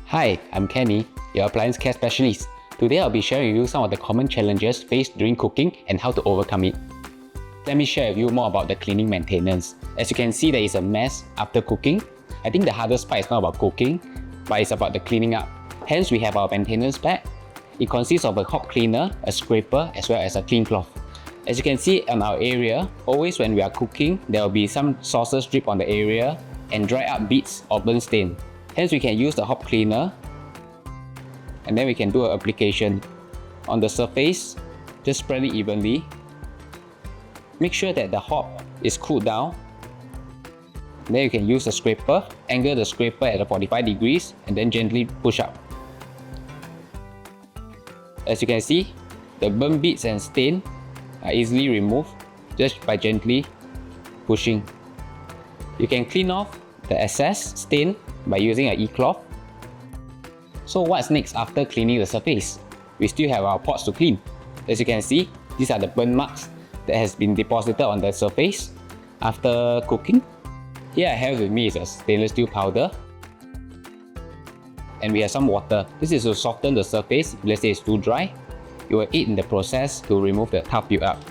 Hi, I'm Kenny, your Appliance Care Specialist. Today I'll be sharing with you some of the common challenges faced during cooking and how to overcome it. Let me share with you more about the cleaning maintenance. As you can see, there is a mess after cooking. I think the hardest part is not about cooking, but it's about the cleaning up. Hence, we have our maintenance pack. It consists of a hob cleaner, a scraper, as well as a clean cloth. As you can see on our area, always when we are cooking, there will be some sauces drip on the area and dry up bits or burn stain. Hence, we can use the hob cleaner and then we can do an application on the surface. Just spread it evenly. Make sure that the hob is cooled down. Then you can use the scraper, angle the scraper at 45 degrees and then gently push up. As you can see, the burn bits and stain are easily removed just by gently pushing. You can clean off the excess stain by using an e-cloth. So what's next after cleaning the surface? We still have our pots to clean. As you can see, these are the burn marks that has been deposited on the surface after cooking. Here I have with me is a stainless steel powder. And we have some water. This is to soften the surface. If let's say it's too dry, it will aid in the process to remove the tough build-up.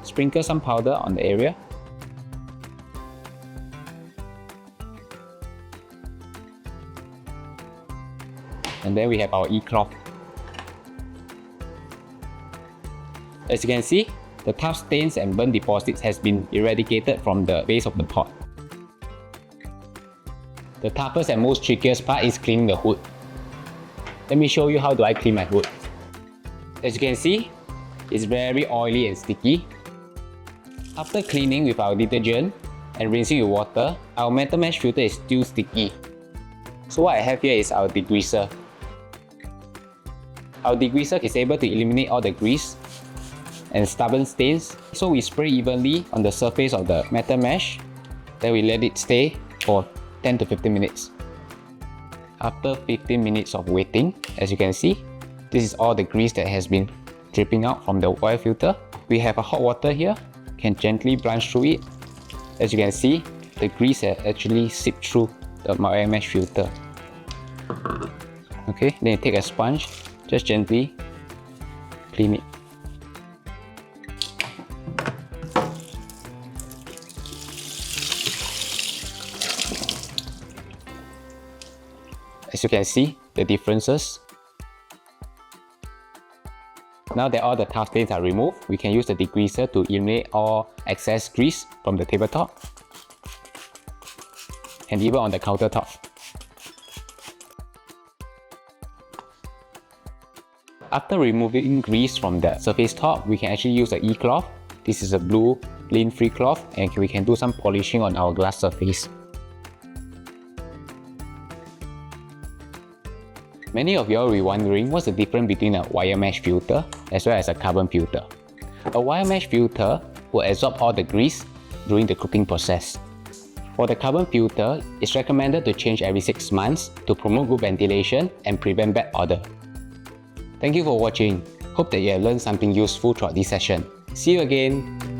Sprinkle some powder on the area. And then we have our e-cloth. As you can see, the tough stains and burn deposits has been eradicated from the base of the pot. The toughest and most trickiest part is cleaning the hood. Let me show you how do I clean my hood. As you can see, it's very oily and sticky. After cleaning with our detergent and rinsing with water, our metal mesh filter is still sticky. So what I have here is our degreaser. Our degreaser is able to eliminate all the grease and stubborn stains. So we spray evenly on the surface of the metal mesh. Then we let it stay for 10 to 15 minutes. After 15 minutes of waiting, as you can see, this is all the grease that has been dripping out from the oil filter. We have a hot water here, can gently plunge through it. As you can see, the grease has actually seeped through the oil mesh filter. Okay, then you take a sponge, just gently clean it. As you can see, the differences. Now that all the tough stains are removed, we can use the degreaser to eliminate all excess grease from the tabletop and even on the countertop. After removing grease from the surface top, we can actually use the e-cloth. This is a blue lint-free cloth and we can do some polishing on our glass surface. Many of you will be wondering what's the difference between a wire mesh filter as well as a carbon filter. A wire mesh filter will absorb all the grease during the cooking process. For the carbon filter, it's recommended to change every 6 months to promote good ventilation and prevent bad odor. Thank you for watching. Hope that you have learned something useful throughout this session. See you again!